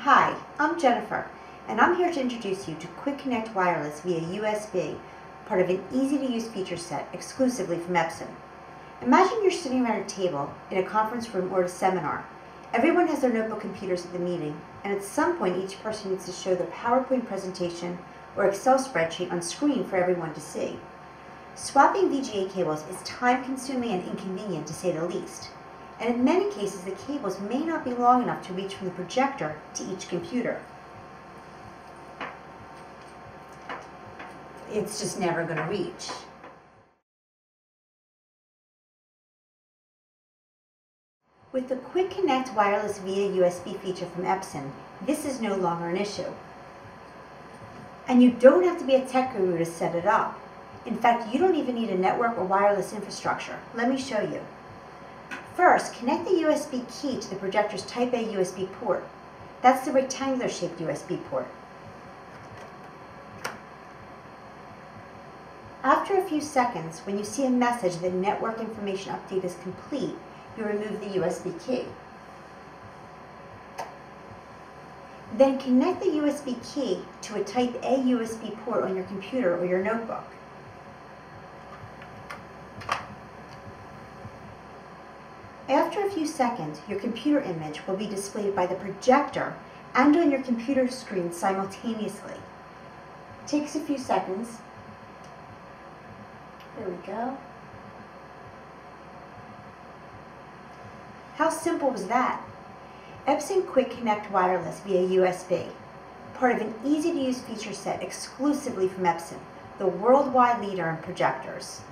Hi, I'm Jennifer, and I'm here to introduce you to Quick Connect Wireless via USB, part of an easy-to-use feature set exclusively from EPSON. Imagine you're sitting around a table in a conference room or a seminar. Everyone has their notebook computers at the meeting, and at some point each person needs to show their PowerPoint presentation or Excel spreadsheet on screen for everyone to see. Swapping VGA cables is time-consuming and inconvenient, to say the least. And in many cases, the cables may not be long enough to reach from the projector to each computer. It's just never going to reach. With the Quick Connect Wireless via USB feature from EPSON, this is no longer an issue. And you don't have to be a tech guru to set it up. In fact, you don't even need a network or wireless infrastructure. Let me show you. First, connect the USB key to the projector's Type A USB port. That's the rectangular-shaped USB port. After a few seconds, when you see a message that network information update is complete, you remove the USB key. Then connect the USB key to a Type A USB port on your computer or your notebook. After a few seconds, your computer image will be displayed by the projector and on your computer screen simultaneously. It takes a few seconds. There we go. How simple was that? EPSON Quick Connect Wireless via USB, part of an easy-to-use feature set exclusively from EPSON, the worldwide leader in projectors.